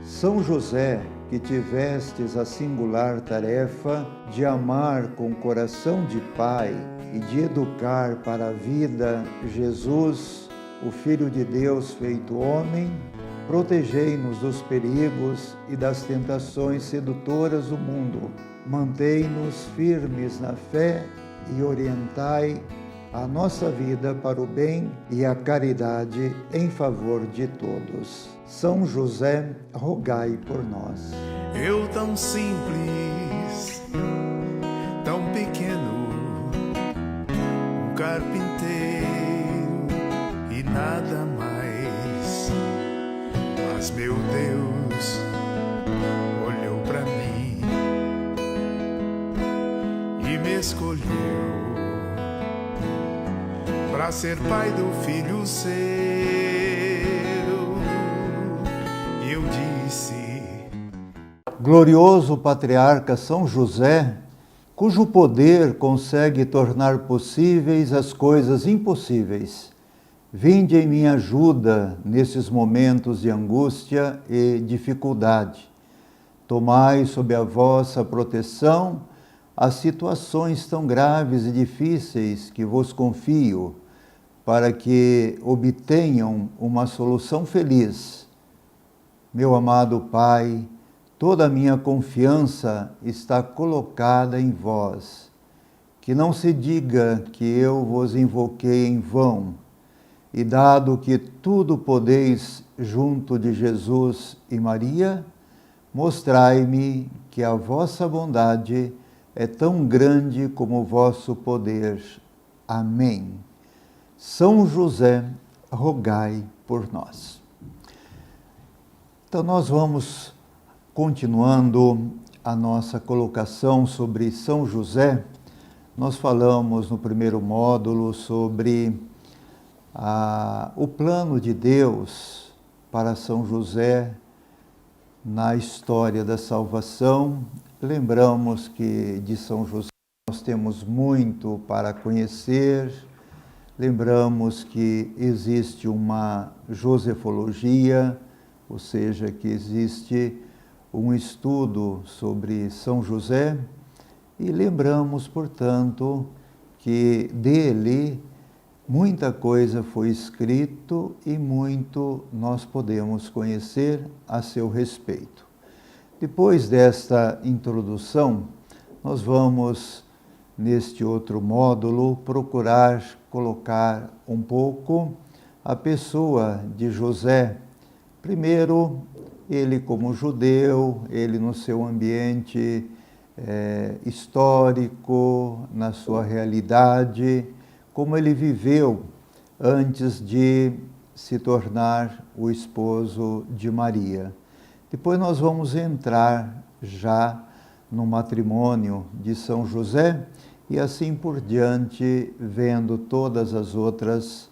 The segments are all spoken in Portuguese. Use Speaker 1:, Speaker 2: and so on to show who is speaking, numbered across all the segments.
Speaker 1: São José, que tivestes a singular tarefa de amar com coração de pai e de educar para a vida Jesus, o Filho de Deus feito homem, protegei-nos dos perigos e das tentações sedutoras do mundo. Mantei-nos firmes na fé e orientai a nossa vida para o bem e a caridade em favor de todos. São José, rogai por nós.
Speaker 2: Eu tão simples, tão pequeno, um carpinteiro e nada mais. Mas meu Deus olhou pra mim e me escolheu pra ser pai do filho seu. E eu disse:
Speaker 1: glorioso patriarca São José, cujo poder consegue tornar possíveis as coisas impossíveis, vinde em minha ajuda nesses momentos de angústia e dificuldade. Tomai sob a vossa proteção as situações tão graves e difíceis que vos confio, para que obtenham uma solução feliz. Meu amado Pai, toda a minha confiança está colocada em vós. Que não se diga que eu vos invoquei em vão, e dado que tudo podeis junto de Jesus e Maria, mostrai-me que a vossa bondade é tão grande como o vosso poder. Amém. São José, rogai por nós. Então nós vamos continuando a nossa colocação sobre São José. Nós falamos no primeiro módulo sobre o plano de Deus para São José na história da salvação. Lembramos que de São José nós temos muito para conhecer. Lembramos que existe uma josefologia, ou seja, que existe um estudo sobre São José, e lembramos, portanto, que dele muita coisa foi escrito e muito nós podemos conhecer a seu respeito. Depois desta introdução, nós vamos, neste outro módulo, procurar colocar um pouco a pessoa de José. Primeiro, ele como judeu, ele no seu ambiente histórico, na sua realidade, como ele viveu antes de se tornar o esposo de Maria. Depois nós vamos entrar já no matrimônio de São José e assim por diante, vendo todas as outras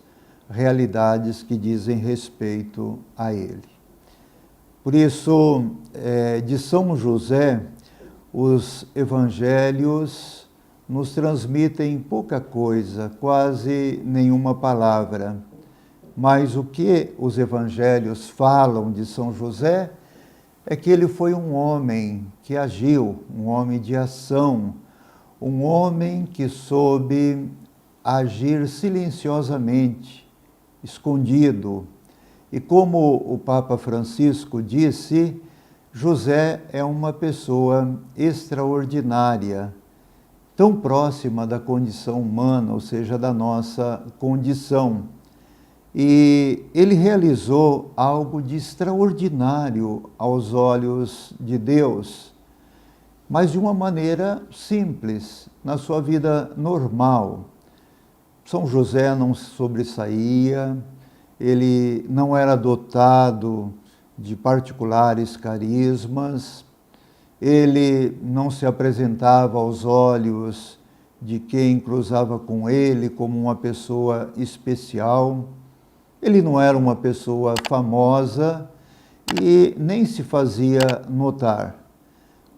Speaker 1: realidades que dizem respeito a ele. Por isso, de São José, os evangelhos nos transmitem pouca coisa, quase nenhuma palavra. Mas o que os evangelhos falam de São José é que ele foi um homem que agiu, um homem de ação, um homem que soube agir silenciosamente, escondido. E como o Papa Francisco disse, José é uma pessoa extraordinária, tão próxima da condição humana, ou seja, da nossa condição. E ele realizou algo de extraordinário aos olhos de Deus, mas de uma maneira simples, na sua vida normal. São José não sobressaía, ele não era dotado de particulares carismas, ele não se apresentava aos olhos de quem cruzava com ele como uma pessoa especial. Ele não era uma pessoa famosa e nem se fazia notar.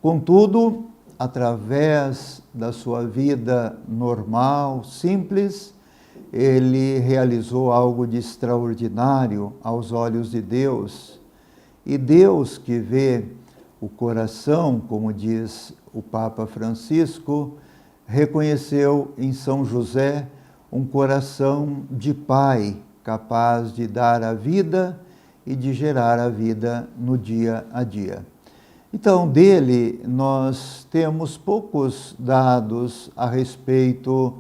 Speaker 1: Contudo, através da sua vida normal, simples, ele realizou algo de extraordinário aos olhos de Deus. E Deus, que vê o coração, como diz o Papa Francisco, reconheceu em São José um coração de pai, capaz de dar a vida e de gerar a vida no dia a dia. Então, dele, nós temos poucos dados a respeito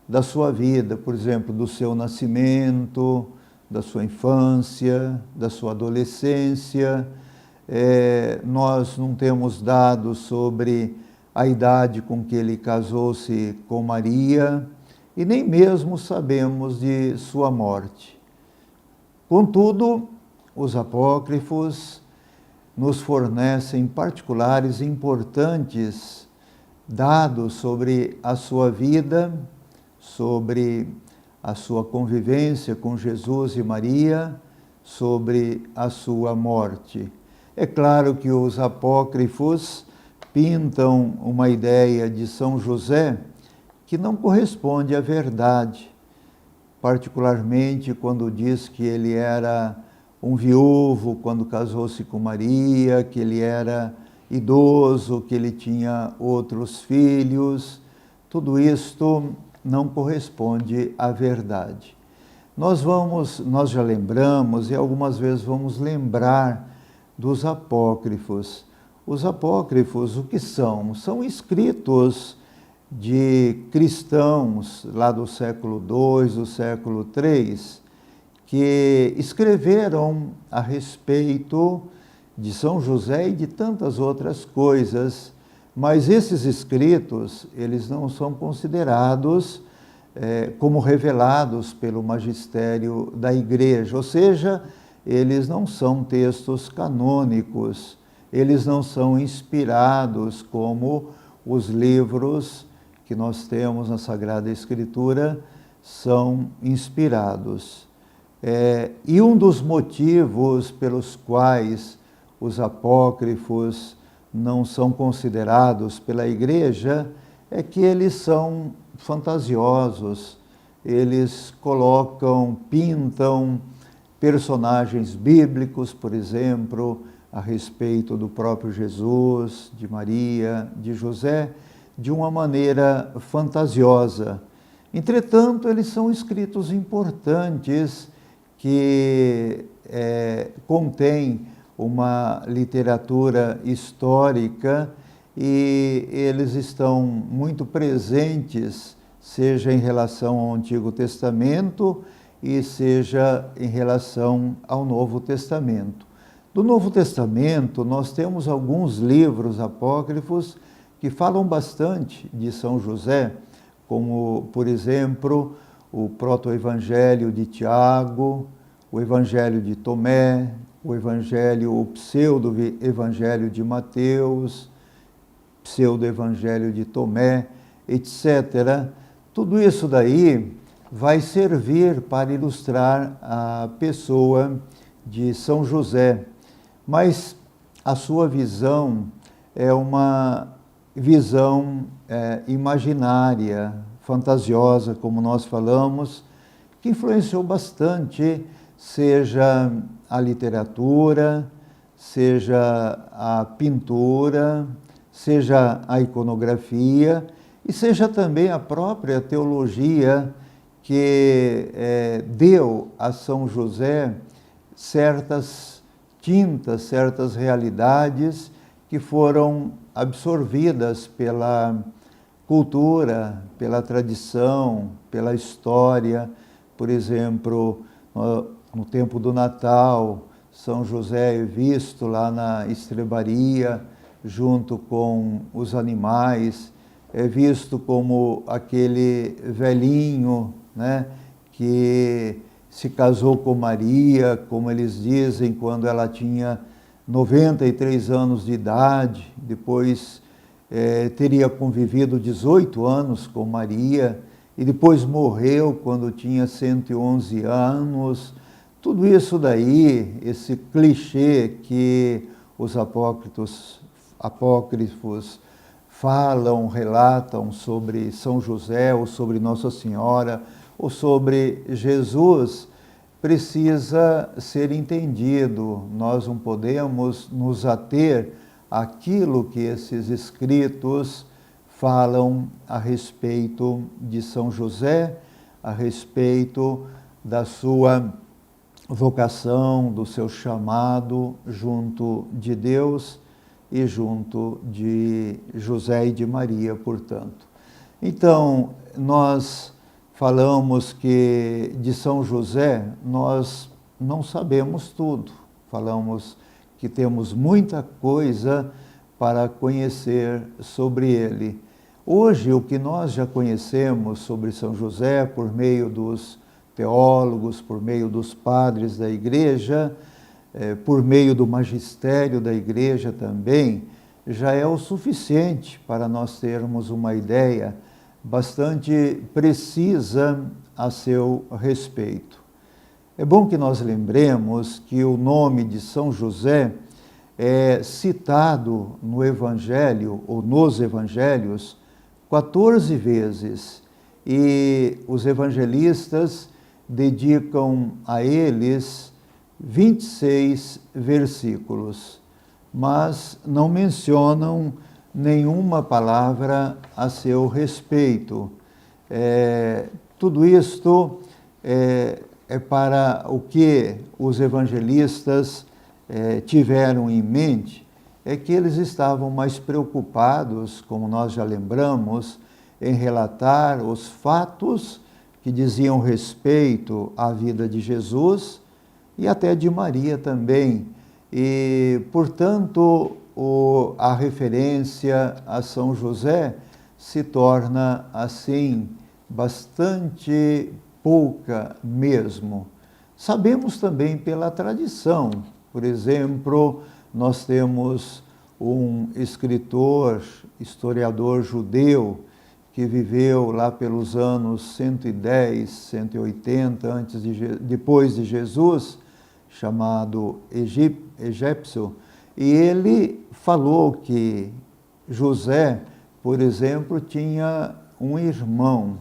Speaker 1: da sua vida, por exemplo, do seu nascimento, da sua infância, da sua adolescência. Nós não temos dados sobre a idade com que ele casou-se com Maria, e nem mesmo sabemos de sua morte. Contudo, os apócrifos nos fornecem particulares importantes dados sobre a sua vida, sobre a sua convivência com Jesus e Maria, sobre a sua morte. É claro que os apócrifos pintam uma ideia de São José que não corresponde à verdade, particularmente quando diz que ele era um viúvo quando casou-se com Maria, que ele era idoso, que ele tinha outros filhos. Tudo isto não corresponde à verdade. Nós já lembramos e algumas vezes vamos lembrar dos apócrifos. Os apócrifos, o que são? São escritos de cristãos lá do século II, do século III, que escreveram a respeito de São José e de tantas outras coisas, mas esses escritos, eles não são considerados como revelados pelo magistério da Igreja, ou seja, eles não são textos canônicos, eles não são inspirados como os livros que nós temos na Sagrada Escritura são inspirados. E um dos motivos pelos quais os apócrifos não são considerados pela Igreja é que eles são fantasiosos, eles pintam personagens bíblicos, por exemplo, a respeito do próprio Jesus, de Maria, de José, de uma maneira fantasiosa. Entretanto, eles são escritos importantes que contêm uma literatura histórica e eles estão muito presentes, seja em relação ao Antigo Testamento e seja em relação ao Novo Testamento. Do Novo Testamento, nós temos alguns livros apócrifos que falam bastante de São José, como, por exemplo, o proto-evangelho de Tiago, o evangelho de Tomé, o pseudo-evangelho de Mateus, pseudo-evangelho de Tomé, etc. Tudo isso daí vai servir para ilustrar a pessoa de São José, mas a sua visão é uma visão imaginária, fantasiosa, como nós falamos, que influenciou bastante, seja a literatura, seja a pintura, seja a iconografia e seja também a própria teologia que deu a São José certas tintas, certas realidades que foram absorvidas pela cultura, pela tradição, pela história. Por exemplo, no tempo do Natal, São José é visto lá na estrebaria, junto com os animais, é visto como aquele velhinho, né, que se casou com Maria, como eles dizem, quando ela tinha 93 anos de idade, depois teria convivido 18 anos com Maria, e depois morreu quando tinha 111 anos. Tudo isso daí, esse clichê que os apócrifos falam, relatam sobre São José, ou sobre Nossa Senhora, ou sobre Jesus, precisa ser entendido. Nós não podemos nos ater àquilo que esses escritos falam a respeito de São José, a respeito da sua vocação, do seu chamado junto de Deus e junto de José e de Maria, portanto. Então, nós falamos que de São José nós não sabemos tudo. Falamos que temos muita coisa para conhecer sobre ele. Hoje, o que nós já conhecemos sobre São José por meio dos teólogos, por meio dos padres da Igreja, por meio do magistério da Igreja também, já é o suficiente para nós termos uma ideia bastante precisa a seu respeito. É bom que nós lembremos que o nome de São José é citado no Evangelho, ou nos Evangelhos, 14 vezes, e os evangelistas dedicam a eles 26 versículos, mas não mencionam nenhuma palavra a seu respeito. Tudo isto é para o que os evangelistas tiveram em mente, é que eles estavam mais preocupados, como nós já lembramos, em relatar os fatos que diziam respeito à vida de Jesus e até de Maria também. E, portanto, a referência a São José se torna, assim, bastante pouca mesmo. Sabemos também pela tradição. Por exemplo, nós temos um escritor, historiador judeu, que viveu lá pelos anos 110, 180, depois de Jesus, chamado Egípcio, e ele falou que José, por exemplo, tinha um irmão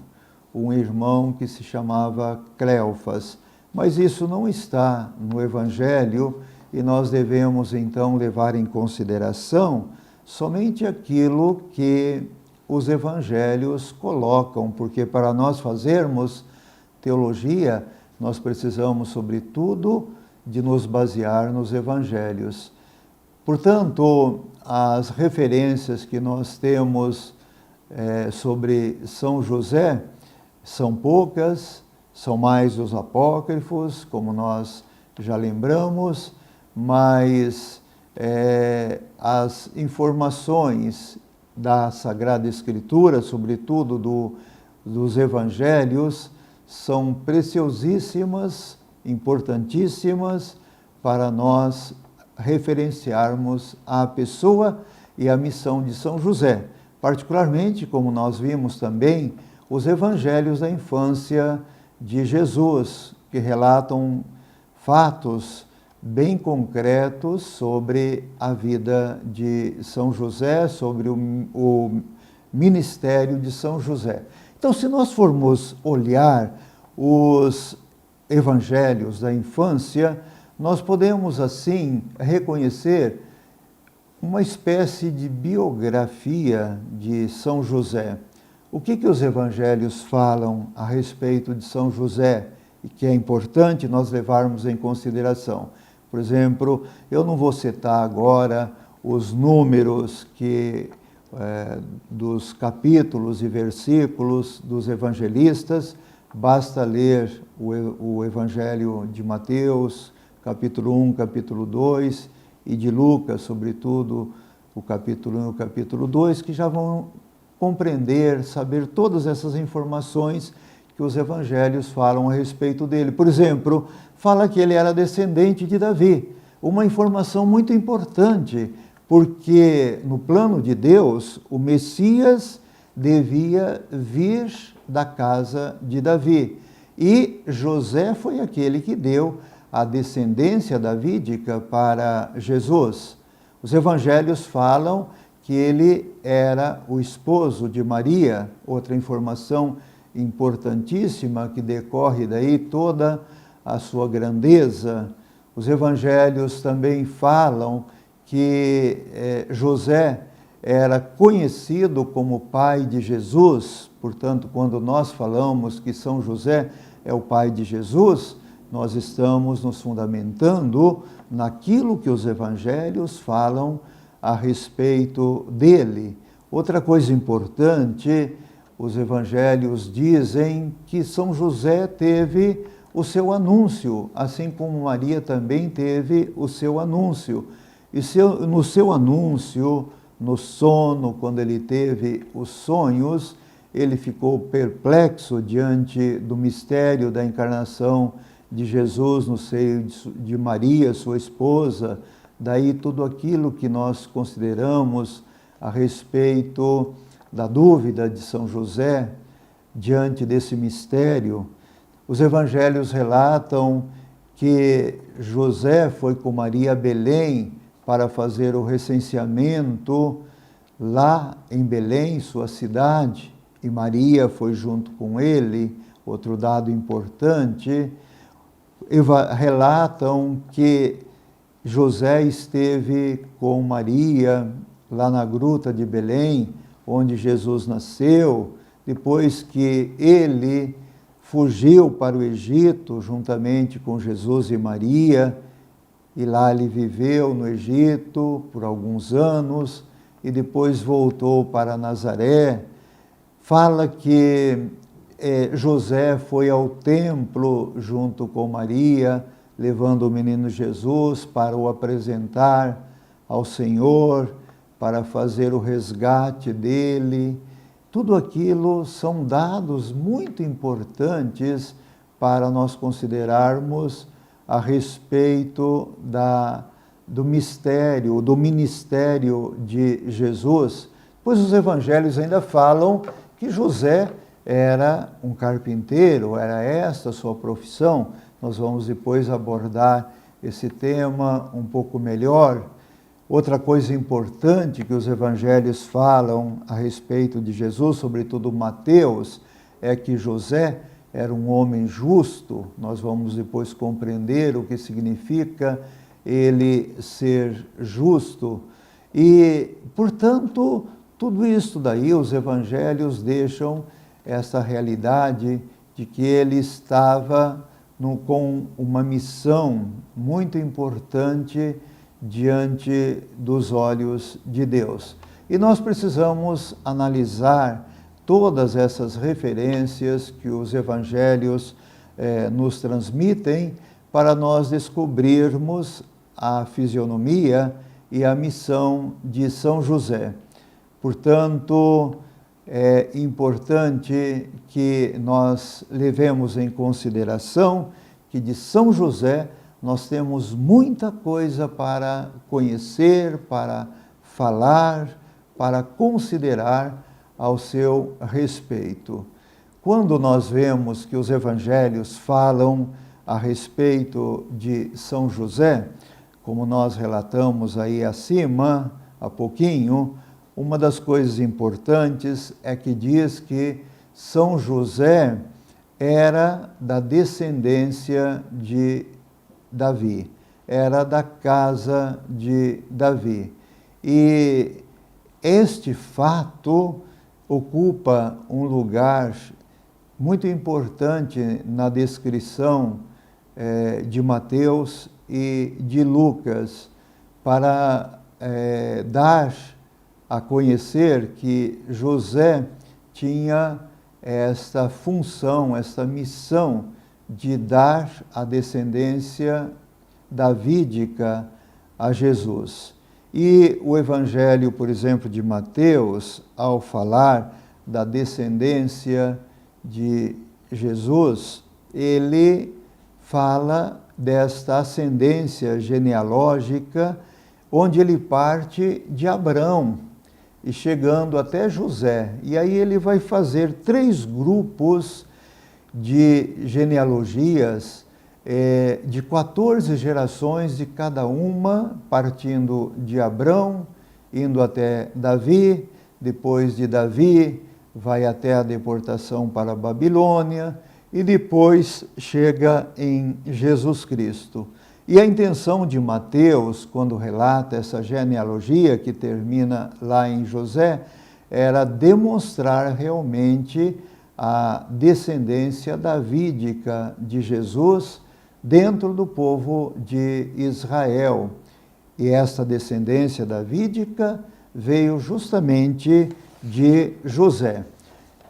Speaker 1: que se chamava Cleofas, mas isso não está no Evangelho e nós devemos então levar em consideração somente aquilo que os Evangelhos colocam, porque para nós fazermos teologia, nós precisamos, sobretudo, de nos basear nos Evangelhos. Portanto, as referências que nós temos sobre São José são poucas, são mais os apócrifos, como nós já lembramos, mas as informações da Sagrada Escritura, sobretudo dos Evangelhos, são preciosíssimas, importantíssimas para nós referenciarmos a pessoa e a missão de São José. Particularmente, como nós vimos também, os Evangelhos da infância de Jesus, que relatam fatos bem concretos sobre a vida de São José, sobre o ministério de São José. Então, se nós formos olhar os Evangelhos da infância, nós podemos, assim, reconhecer uma espécie de biografia de São José. O que os Evangelhos falam a respeito de São José e que é importante nós levarmos em consideração? Por exemplo, eu não vou citar agora os números dos capítulos e versículos dos evangelistas, basta ler o Evangelho de Mateus, capítulo 1, capítulo 2, e de Lucas, sobretudo, o capítulo 1 e o capítulo 2, que já vão compreender, saber todas essas informações que os evangelhos falam a respeito dele. Por exemplo, fala que ele era descendente de Davi, uma informação muito importante, porque no plano de Deus, o Messias devia vir da casa de Davi. E José foi aquele que deu a descendência davídica para Jesus. Os evangelhos falam que ele era o esposo de Maria, outra informação importantíssima que decorre daí toda a sua grandeza. Os evangelhos também falam que José era conhecido como pai de Jesus. Portanto, quando nós falamos que São José é o pai de Jesus, nós estamos nos fundamentando naquilo que os evangelhos falam a respeito dele. Outra coisa importante, os evangelhos dizem que São José teve o seu anúncio, assim como Maria também teve o seu anúncio. E no seu anúncio, no sono, quando ele teve os sonhos, ele ficou perplexo diante do mistério da encarnação de Jesus no seio de Maria, sua esposa. Daí tudo aquilo que nós consideramos a respeito da dúvida de São José diante desse mistério. Os evangelhos relatam que José foi com Maria a Belém para fazer o recenseamento lá em Belém, sua cidade, e Maria foi junto com ele. Outro dado importante, relatam que José esteve com Maria lá na gruta de Belém, onde Jesus nasceu, depois que ele fugiu para o Egito juntamente com Jesus e Maria, e lá ele viveu no Egito por alguns anos e depois voltou para Nazaré. Fala que José foi ao templo junto com Maria, levando o menino Jesus para o apresentar ao Senhor, para fazer o resgate dele. Tudo aquilo são dados muito importantes para nós considerarmos a respeito do mistério, do ministério de Jesus, pois os evangelhos ainda falam que José era um carpinteiro, era esta a sua profissão. Nós vamos depois abordar esse tema um pouco melhor. Outra coisa importante que os evangelhos falam a respeito de Jesus, sobretudo Mateus, é que José era um homem justo. Nós vamos depois compreender o que significa ele ser justo. E, portanto, tudo isso daí, os evangelhos deixam essa realidade de que ele estava com uma missão muito importante diante dos olhos de Deus. E nós precisamos analisar todas essas referências que os evangelhos nos transmitem para nós descobrirmos a fisionomia e a missão de São José. Portanto, é importante que nós levemos em consideração que de São José nós temos muita coisa para conhecer, para falar, para considerar ao seu respeito. Quando nós vemos que os evangelhos falam a respeito de São José, como nós relatamos aí acima, há pouquinho, uma das coisas importantes é que diz que São José era da descendência de Davi, era da casa de Davi. E este fato ocupa um lugar muito importante na descrição de Mateus e de Lucas, para dar a conhecer que José tinha esta função, esta missão de dar a descendência davídica a Jesus. E o Evangelho, por exemplo, de Mateus, ao falar da descendência de Jesus, ele fala desta ascendência genealógica, onde ele parte de Abrão e chegando até José. E aí ele vai fazer 3 grupos de genealogias, de 14 gerações de cada uma, partindo de Abrão, indo até Davi, depois de Davi vai até a deportação para a Babilônia, e depois chega em Jesus Cristo. E a intenção de Mateus, quando relata essa genealogia que termina lá em José, era demonstrar realmente a descendência davídica de Jesus dentro do povo de Israel. E essa descendência davídica veio justamente de José.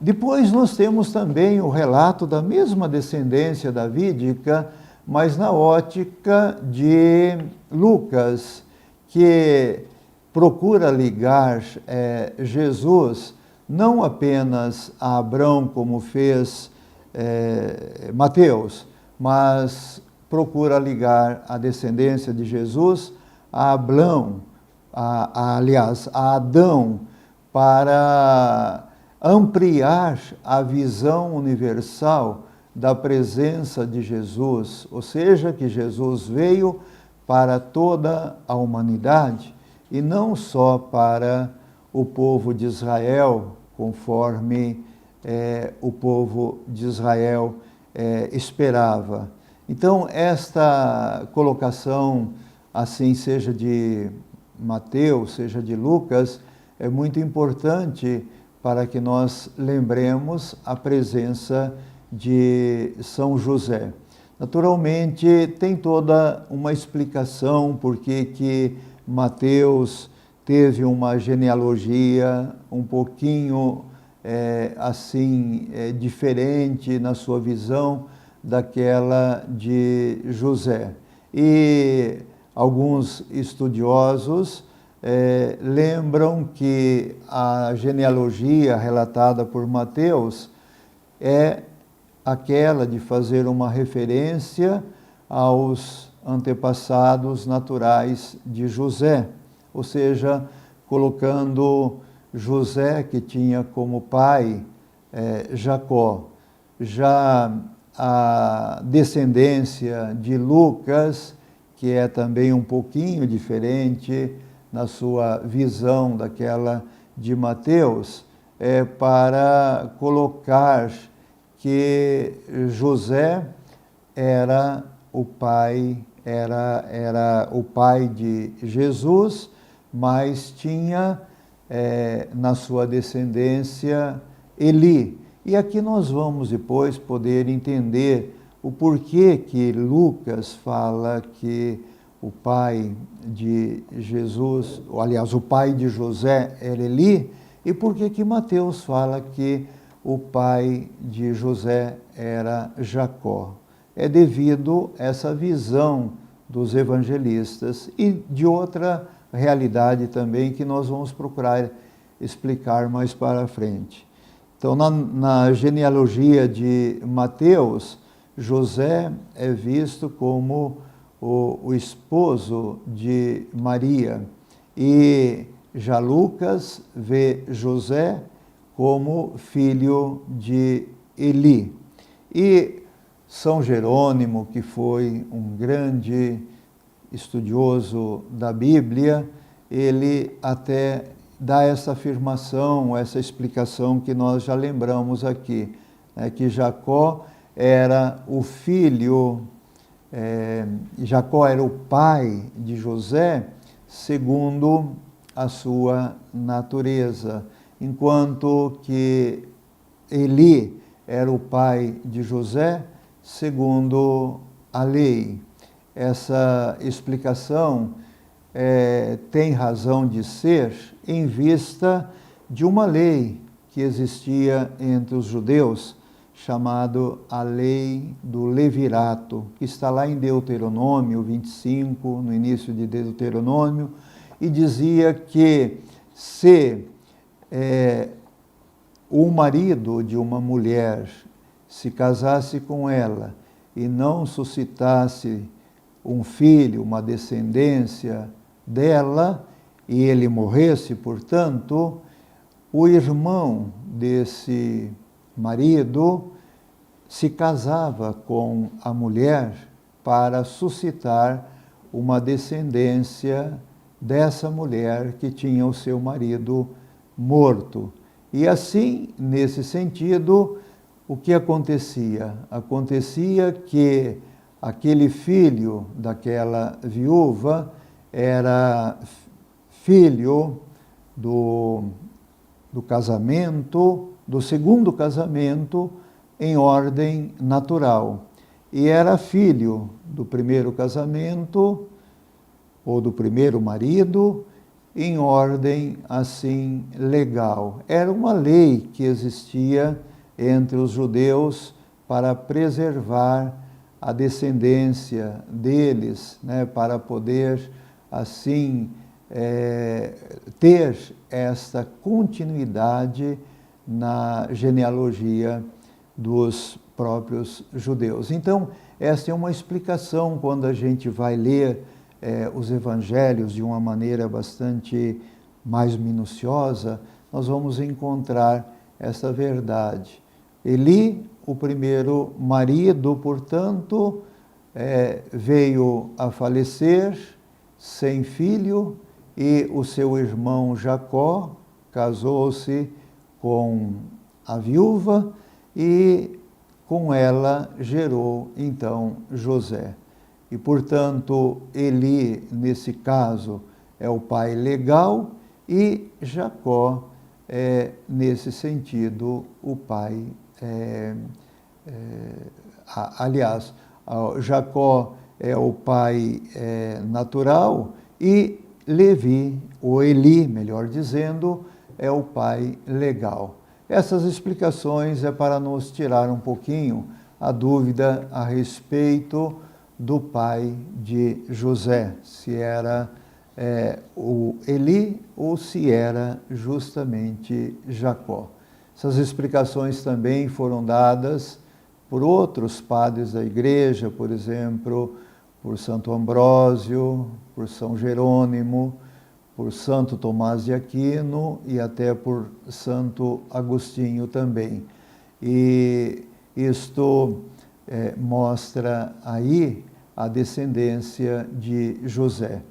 Speaker 1: Depois nós temos também o relato da mesma descendência davídica, mas na ótica de Lucas, que procura ligar Jesus não apenas a Abrão, como fez Mateus, mas procura ligar a descendência de Jesus a Abrão, aliás, a Adão, para ampliar a visão universal da presença de Jesus, ou seja, que Jesus veio para toda a humanidade e não só para o povo de Israel, conforme o povo de Israel esperava. Então, esta colocação, assim, seja de Mateus, seja de Lucas, é muito importante para que nós lembremos a presença de São José. Naturalmente, tem toda uma explicação por que Mateus teve uma genealogia um pouquinho diferente na sua visão daquela de José. E alguns estudiosos lembram que a genealogia relatada por Mateus é aquela de fazer uma referência aos antepassados naturais de José, ou seja, colocando José, que tinha como pai Jacó. Já a descendência de Lucas, que é também um pouquinho diferente na sua visão daquela de Mateus, para colocar que José era o pai de Jesus, mas tinha na sua descendência Eli. E aqui nós vamos depois poder entender o porquê que Lucas fala que o pai de Jesus, ou, aliás, o pai de José era Eli, e porquê que Mateus fala que o pai de José era Jacó. É devido a essa visão dos evangelistas e de outra realidade também que nós vamos procurar explicar mais para frente. Então, na genealogia de Mateus, José é visto como o esposo de Maria, e já Lucas vê José como filho de Eli. E São Jerônimo, que foi um grande estudioso da Bíblia, ele até dá essa afirmação, essa explicação que nós já lembramos aqui, que Jacó era o filho, Jacó era o pai de José, segundo a sua natureza, enquanto que Eli era o pai de José, segundo a lei. Essa explicação tem razão de ser em vista de uma lei que existia entre os judeus, chamado a lei do levirato, que está lá em Deuteronômio 25, no início de Deuteronômio, e dizia que se o marido de uma mulher se casasse com ela e não suscitasse um filho, uma descendência dela, e ele morresse, portanto, o irmão desse marido se casava com a mulher para suscitar uma descendência dessa mulher que tinha o seu marido morto. E assim, nesse sentido, o que acontecia? Acontecia que aquele filho daquela viúva era filho do casamento, do segundo casamento em ordem natural. E era filho do primeiro casamento, ou do primeiro marido, em ordem assim legal. Era uma lei que existia entre os judeus para preservar a descendência deles, né, para poder assim ter esta continuidade na genealogia dos próprios judeus. Então, essa é uma explicação quando a gente vai ler os evangelhos de uma maneira bastante mais minuciosa, nós vamos encontrar essa verdade. Eli, o primeiro marido, portanto, veio a falecer sem filho, e o seu irmão Jacó casou-se com a viúva e com ela gerou então José. E, portanto, Eli, nesse caso, é o pai legal e Jacó é, nesse sentido, o pai. Aliás, Jacó é o pai natural e Levi, ou Eli, melhor dizendo, é o pai legal. Essas explicações é para nos tirar um pouquinho a dúvida a respeito do pai de José, se era o Eli ou se era justamente Jacó. Essas explicações também foram dadas por outros padres da igreja, por exemplo, por Santo Ambrósio, por São Jerônimo, por Santo Tomás de Aquino e até por Santo Agostinho também. E isto mostra aí a descendência de José.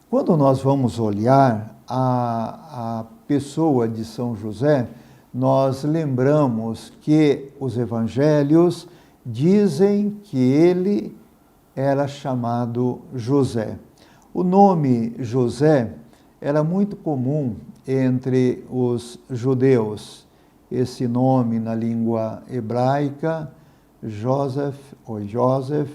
Speaker 1: Quando nós vamos olhar a pessoa de São José, nós lembramos que os evangelhos dizem que ele era chamado José. O nome José era muito comum entre os judeus. Esse nome na língua hebraica, Joseph ou Joseph,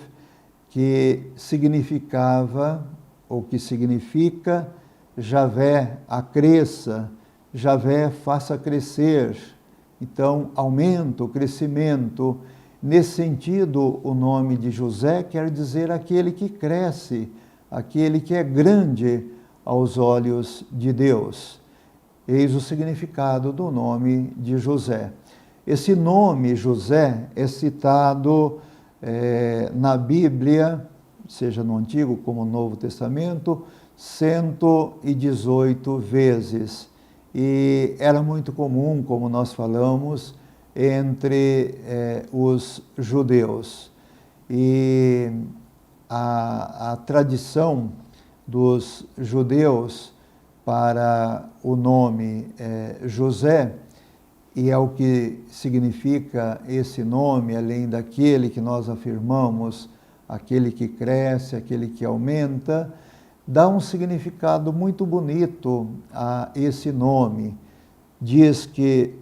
Speaker 1: que significava, ou que significa, Javé acresça, Javé faça crescer. Então, aumento, crescimento. Nesse sentido, o nome de José quer dizer aquele que cresce, aquele que é grande aos olhos de Deus. Eis o significado do nome de José. Esse nome, José, é citado na Bíblia, seja no Antigo como no Novo Testamento, 118 vezes. E era muito comum, como nós falamos, entre os judeus. E a tradição dos judeus para o nome José, e é o que significa esse nome, além daquele que nós afirmamos, aquele que cresce, aquele que aumenta, dá um significado muito bonito a esse nome. Diz que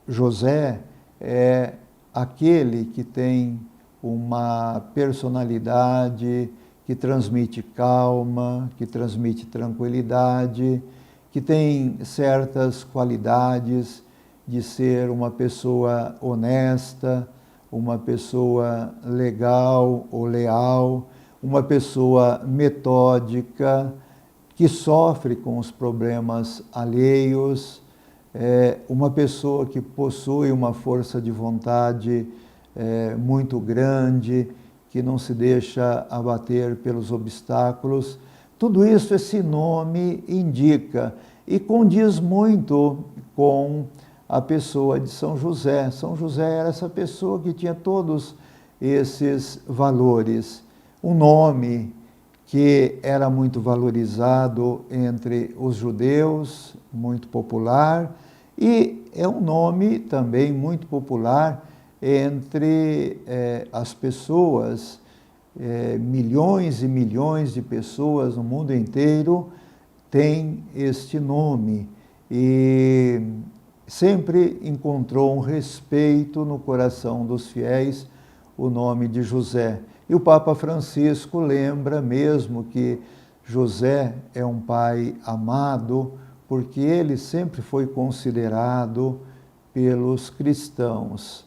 Speaker 1: José é aquele que tem uma personalidade, que transmite calma, que transmite tranquilidade, que tem certas qualidades de ser uma pessoa honesta, uma pessoa legal ou leal, uma pessoa metódica, que sofre com os problemas alheios, uma pessoa que possui uma força de vontade muito grande, que não se deixa abater pelos obstáculos. Tudo isso esse nome indica e condiz muito com a pessoa de São José. São José era essa pessoa que tinha todos esses valores. Um nome que era muito valorizado entre os judeus, muito popular, e é um nome também muito popular entre as pessoas, milhões e milhões de pessoas no mundo inteiro têm este nome, e sempre encontrou um respeito no coração dos fiéis o nome de José. E o Papa Francisco lembra mesmo que José é um pai amado, porque ele sempre foi considerado pelos cristãos.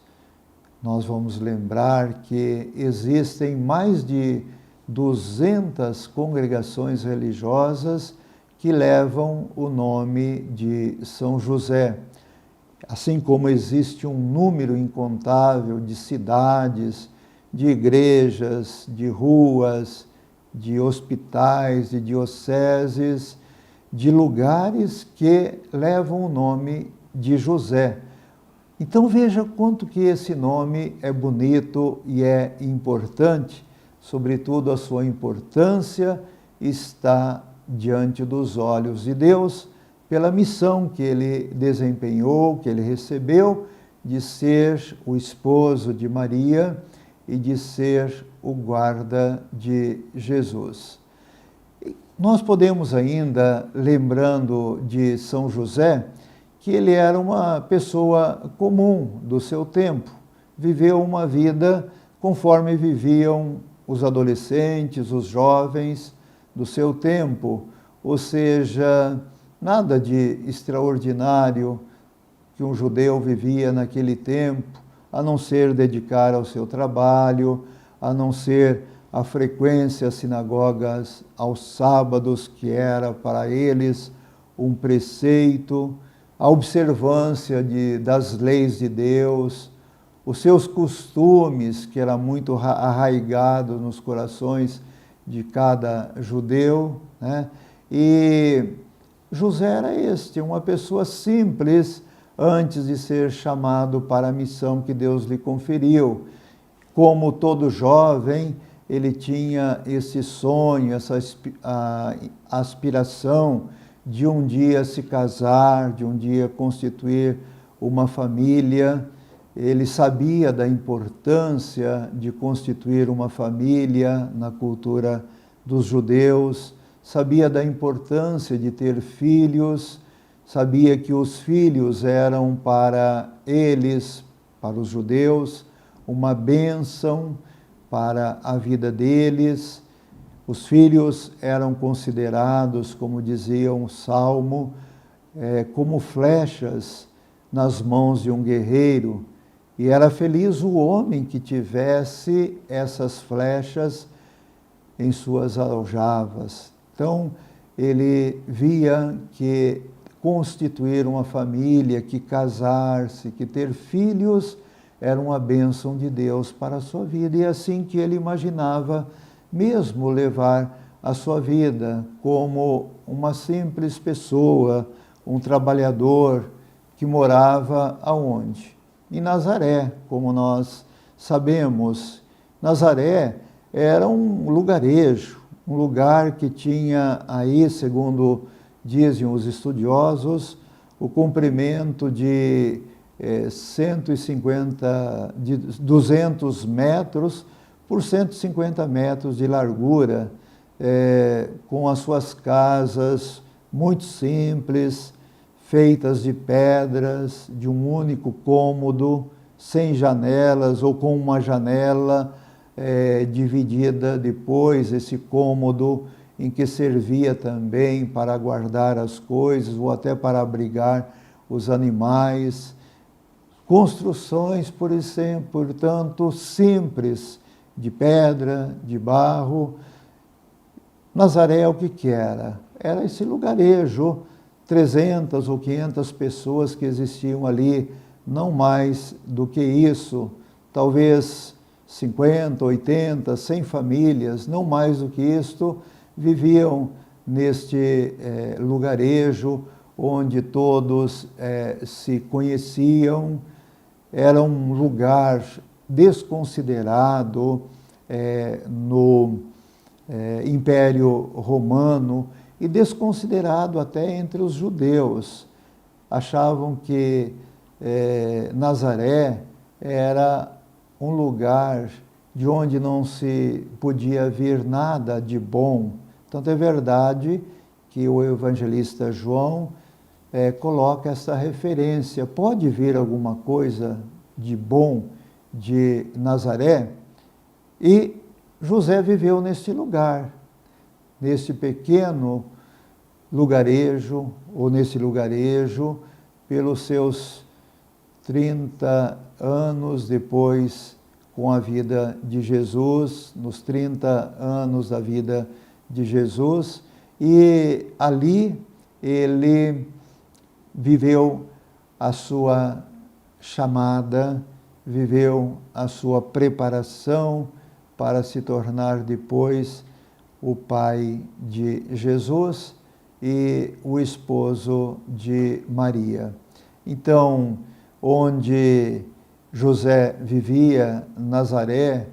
Speaker 1: Nós vamos lembrar que existem mais de 200 congregações religiosas que levam o nome de São José. Assim como existe um número incontável de cidades, de igrejas, de ruas, de hospitais, de dioceses, de lugares que levam o nome de José. Então veja quanto que esse nome é bonito e é importante, sobretudo a sua importância está diante dos olhos de Deus, pela missão que ele desempenhou, que ele recebeu, de ser o esposo de Maria e de ser o guarda de Jesus. Nós podemos ainda, lembrando de São José, que ele era uma pessoa comum do seu tempo, viveu uma vida conforme viviam os adolescentes, os jovens do seu tempo, ou seja, nada de extraordinário que um judeu vivia naquele tempo, a não ser dedicar ao seu trabalho, a não ser a frequência às sinagogas aos sábados, que era para eles um preceito, a observância das leis de Deus, os seus costumes, que era muito arraigado nos corações de cada judeu, né? E José era uma pessoa simples, antes de ser chamado para a missão que Deus lhe conferiu. Como todo jovem, ele tinha esse sonho, essa aspiração de um dia se casar, de um dia constituir uma família. Ele sabia da importância de constituir uma família na cultura dos judeus, sabia da importância de ter filhos, sabia que os filhos eram para eles, para os judeus, uma bênção para a vida deles. Os filhos eram considerados, como dizia um salmo, como flechas nas mãos de um guerreiro, e era feliz o homem que tivesse essas flechas em suas aljavas. Então, ele via que constituir uma família, que casar-se, que ter filhos, era uma bênção de Deus para a sua vida. E assim que ele imaginava mesmo levar a sua vida como uma simples pessoa, um trabalhador que morava aonde? Em Nazaré, como nós sabemos. Nazaré era um lugarejo, um lugar que tinha aí, segundo dizem os estudiosos, o comprimento de 200 metros por 150 metros de largura, com as suas casas muito simples, feitas de pedras, de um único cômodo, sem janelas ou com uma janela dividida depois, esse cômodo em que servia também para guardar as coisas ou até para abrigar os animais. Construções, portanto, simples, de pedra, de barro. Nazaré, o que era? Era esse lugarejo, 300 ou 500 pessoas que existiam ali, não mais do que isso, talvez 50, 80, 100 famílias, não mais do que isto, viviam neste lugarejo onde todos se conheciam. Era um lugar desconsiderado no Império Romano e desconsiderado até entre os judeus. Achavam que Nazaré era um lugar de onde não se podia vir nada de bom. Tanto é verdade que o evangelista João coloca essa referência. Pode vir alguma coisa de bom de Nazaré? E José viveu neste lugar, neste pequeno lugarejo, ou nesse lugarejo, pelos seus 30 anos depois com a vida de Jesus, nos 30 anos da vida de Jesus, e ali ele viveu a sua chamada, viveu a sua preparação para se tornar depois o pai de Jesus e o esposo de Maria. Então, onde José vivia, Nazaré,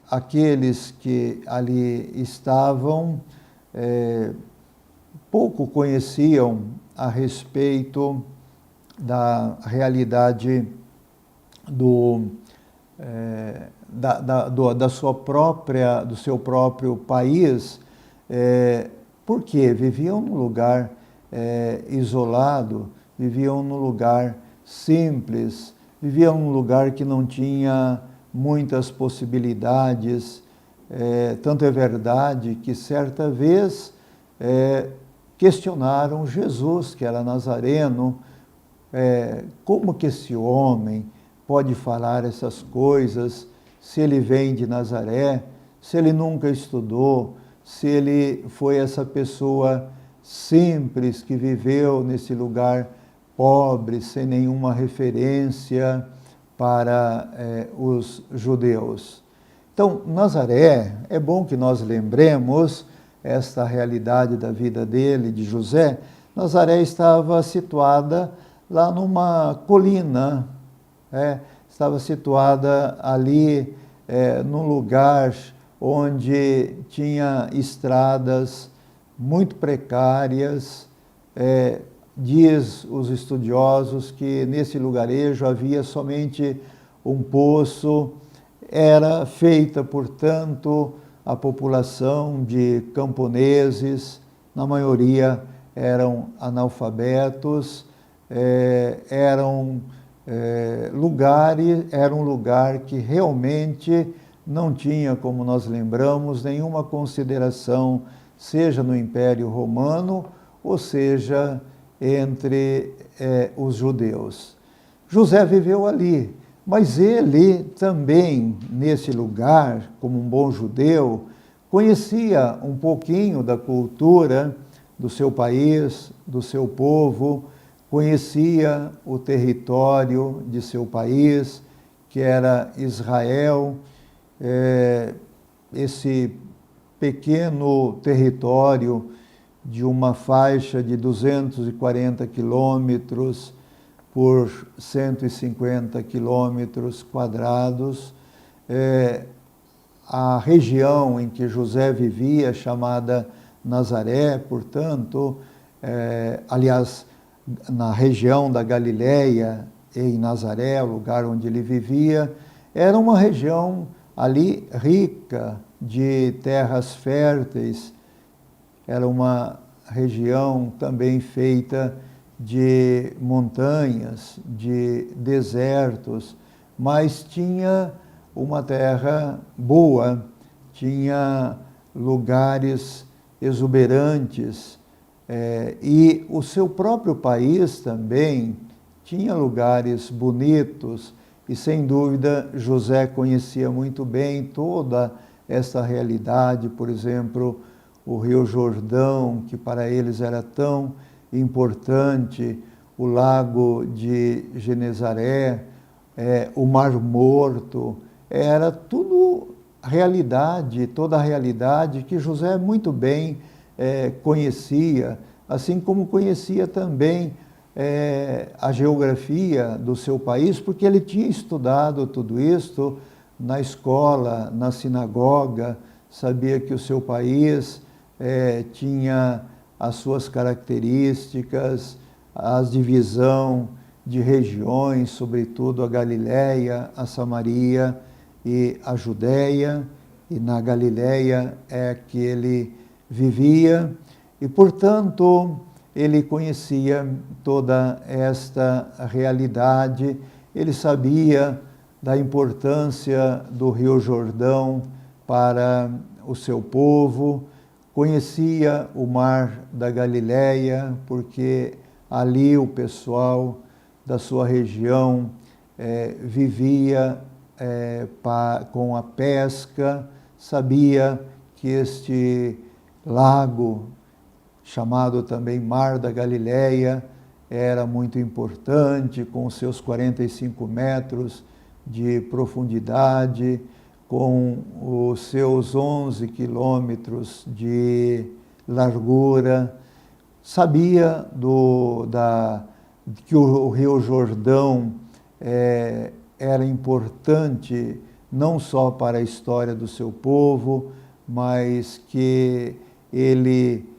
Speaker 1: aqueles que ali estavam pouco conheciam a respeito da realidade do seu próprio país, porque viviam num lugar isolado, viviam num lugar simples, viviam num lugar que não tinha muitas possibilidades. Tanto é verdade que certa vez questionaram Jesus, que era nazareno, como que esse homem pode falar essas coisas, se ele vem de Nazaré, se ele nunca estudou, se ele foi essa pessoa simples que viveu nesse lugar pobre, sem nenhuma referência para os judeus. Então, Nazaré, é bom que nós lembremos esta realidade da vida dele, de José. Nazaré estava situada lá numa colina, estava situada ali num lugar onde tinha estradas muito precárias. Diz os estudiosos que nesse lugarejo havia somente um poço. Era feita, portanto, a população de camponeses, na maioria eram analfabetos, era um lugar que realmente não tinha, como nós lembramos, nenhuma consideração, seja no Império Romano, ou seja, entre os judeus. José viveu ali, mas ele também, nesse lugar, como um bom judeu, conhecia um pouquinho da cultura do seu país, do seu povo, conhecia o território de seu país, que era Israel, esse pequeno território de uma faixa de 240 quilômetros por 150 quilômetros quadrados. A região em que José vivia, chamada Nazaré, portanto, aliás, na região da Galileia, em Nazaré, o lugar onde ele vivia, era uma região ali rica de terras férteis, era uma região também feita de montanhas, de desertos, mas tinha uma terra boa, tinha lugares exuberantes, e o seu próprio país também tinha lugares bonitos, e sem dúvida José conhecia muito bem toda essa realidade. Por exemplo, o Rio Jordão, que para eles era tão importante, o Lago de Genezaré, o Mar Morto, era tudo realidade, toda a realidade que José muito bem conhecia, assim como conhecia também a geografia do seu país, porque ele tinha estudado tudo isso na escola, na sinagoga, sabia que o seu país tinha as suas características, a divisão de regiões, sobretudo a Galiléia, a Samaria e a Judéia, e na Galiléia é que ele vivia, e portanto ele conhecia toda esta realidade, ele sabia da importância do Rio Jordão para o seu povo, conhecia o mar da Galiléia, porque ali o pessoal da sua região vivia com a pesca, sabia que este lago, chamado também Mar da Galiléia, era muito importante, com seus 45 metros de profundidade, com os seus 11 quilômetros de largura. Sabia que o Rio Jordão era importante não só para a história do seu povo, mas que ele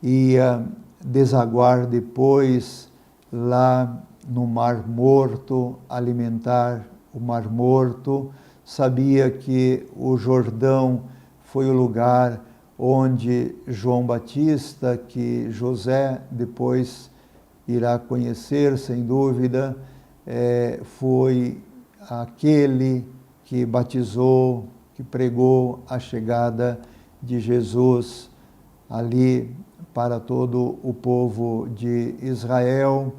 Speaker 1: ia desaguar depois lá no Mar Morto, alimentar o Mar Morto. Sabia que o Jordão foi o lugar onde João Batista, que José depois irá conhecer, sem dúvida, foi aquele que batizou, que pregou a chegada de Jesus ali para todo o povo de Israel.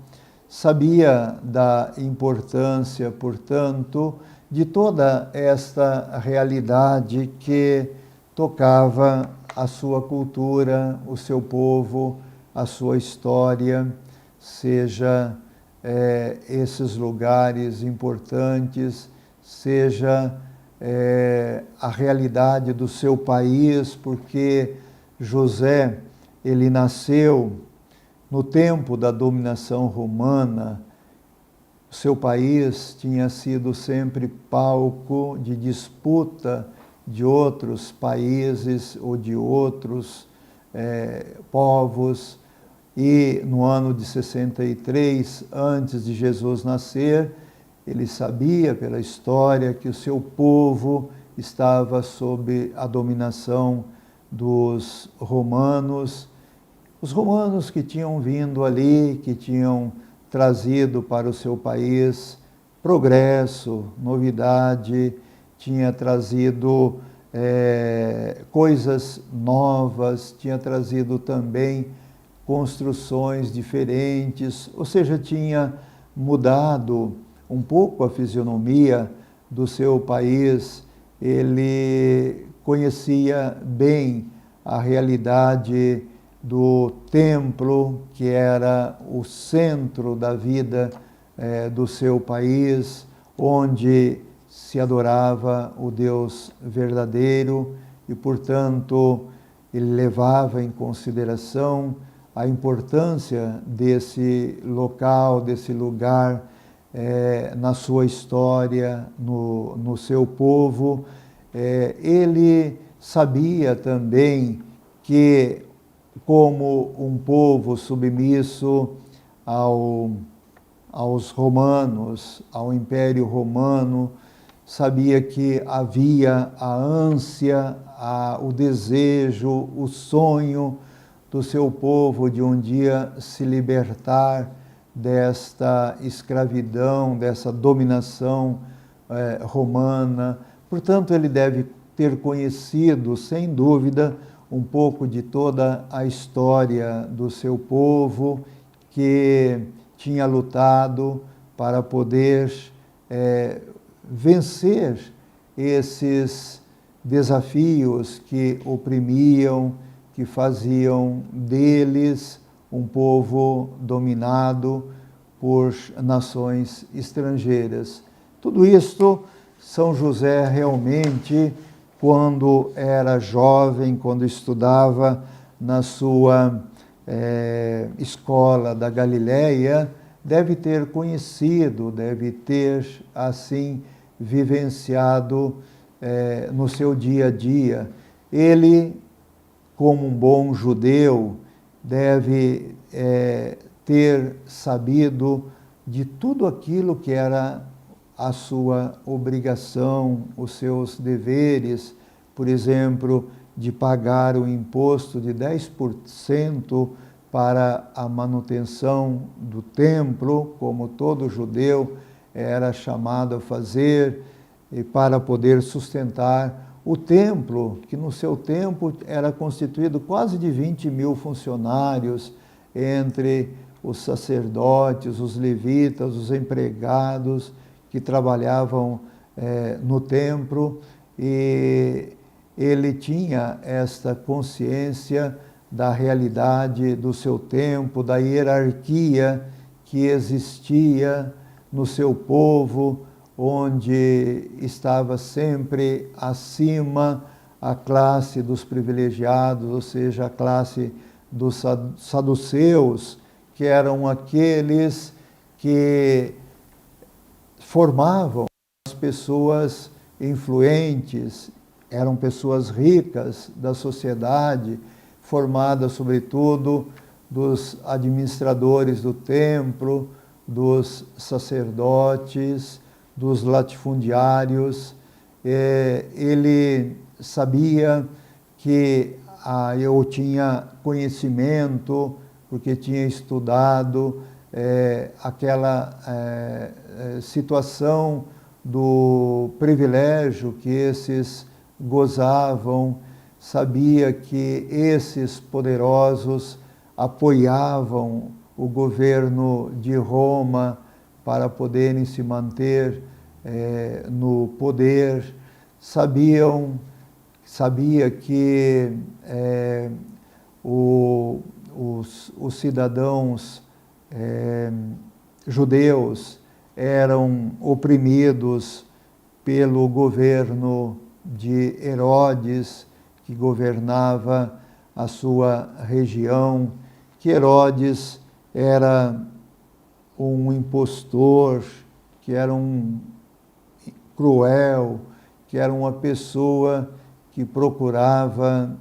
Speaker 1: Sabia da importância, portanto, de toda esta realidade que tocava a sua cultura, o seu povo, a sua história, seja esses lugares importantes, seja a realidade do seu país, porque José, ele nasceu no tempo da dominação romana. O seu país tinha sido sempre palco de disputa de outros países ou de outros povos, e no ano de 63, antes de Jesus nascer, ele sabia pela história que o seu povo estava sob a dominação dos romanos, os romanos que tinham vindo ali, que tinham trazido para o seu país progresso, novidade, tinha trazido coisas novas, tinha trazido também construções diferentes, ou seja, tinha mudado um pouco a fisionomia do seu país. Ele conhecia bem a realidade do templo, que era o centro da vida do seu país, onde se adorava o Deus verdadeiro, e, portanto, ele levava em consideração a importância desse local, desse lugar, na sua história, no seu povo. Ele sabia também que, como um povo submisso aos romanos, ao Império Romano, sabia que havia a ânsia, o desejo, o sonho do seu povo de um dia se libertar desta escravidão, dessa dominação romana. Portanto, ele deve ter conhecido, sem dúvida, um pouco de toda a história do seu povo, que tinha lutado para poder vencer esses desafios que oprimiam, que faziam deles um povo dominado por nações estrangeiras. Tudo isto, São José realmente, quando era jovem, quando estudava na sua escola da Galiléia, deve ter conhecido, deve ter, assim, vivenciado no seu dia a dia. Ele, como um bom judeu, deve ter sabido de tudo aquilo que era a sua obrigação, os seus deveres, por exemplo, de pagar o imposto de 10% para a manutenção do templo, como todo judeu era chamado a fazer, e para poder sustentar o templo, que no seu tempo era constituído quase de 20.000 funcionários, entre os sacerdotes, os levitas, os empregados que trabalhavam no templo, e ele tinha esta consciência da realidade do seu tempo, da hierarquia que existia no seu povo, onde estava sempre acima a classe dos privilegiados, ou seja, a classe dos saduceus, que eram aqueles que formavam as pessoas influentes, eram pessoas ricas da sociedade, formadas sobretudo dos administradores do templo, dos sacerdotes, dos latifundiários. Ele sabia que eu tinha conhecimento, porque tinha estudado aquela situação do privilégio que esses gozavam, sabia que esses poderosos apoiavam o governo de Roma para poderem se manter no poder, sabia que os cidadãos judeus eram oprimidos pelo governo de Herodes, que governava a sua região, que Herodes era um impostor, que era um cruel, que era uma pessoa que procurava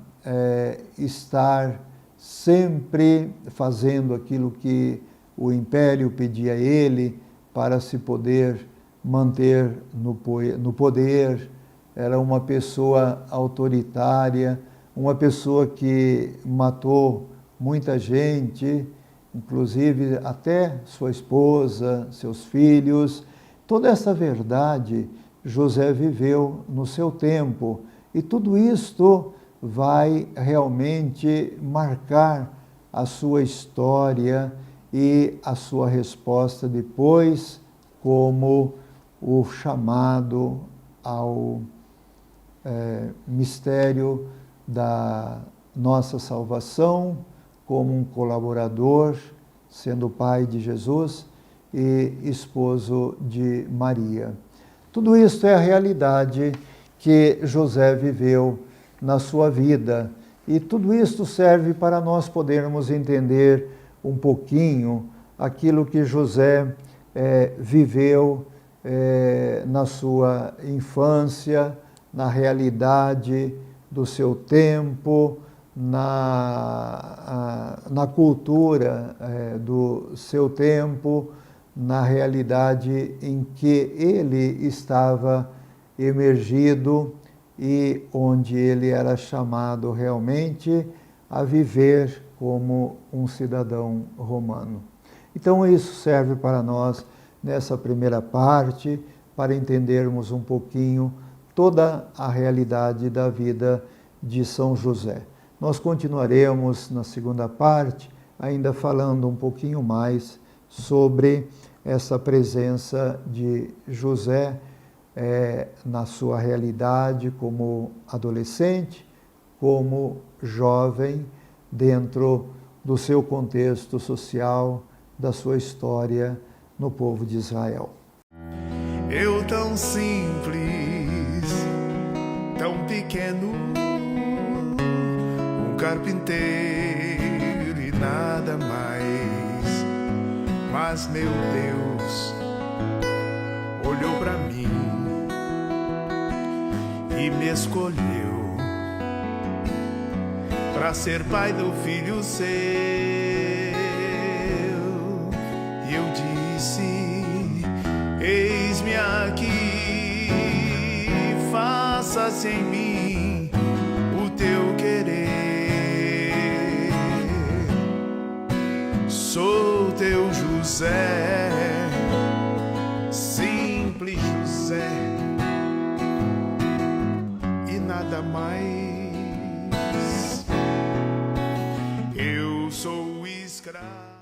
Speaker 1: estar sempre fazendo aquilo que o império pedia a ele para se poder manter no poder. Era uma pessoa autoritária, uma pessoa que matou muita gente, inclusive até sua esposa, seus filhos. Toda essa verdade José viveu no seu tempo, e tudo isto vai realmente marcar a sua história e a sua resposta depois, como o chamado ao mistério da nossa salvação, como um colaborador, sendo pai de Jesus e esposo de Maria. Tudo isso é a realidade que José viveu na sua vida, e tudo isso serve para nós podermos entender um pouquinho aquilo que José viveu na sua infância, na realidade do seu tempo, na cultura do seu tempo, na realidade em que ele estava emergido e onde ele era chamado realmente a viver como um cidadão romano. Então isso serve para nós nessa primeira parte, para entendermos um pouquinho toda a realidade da vida de São José. Nós continuaremos na segunda parte, ainda falando um pouquinho mais sobre essa presença de José na sua realidade como adolescente, como jovem, dentro do seu contexto social, da sua história no povo de Israel.
Speaker 2: Eu tão simples, tão pequeno, um carpinteiro e nada mais. Mas meu Deus olhou para mim e me escolheu para ser pai do filho seu. E eu disse: faças em mim o teu querer. Sou teu José, simples José, e nada mais. Eu sou escravo.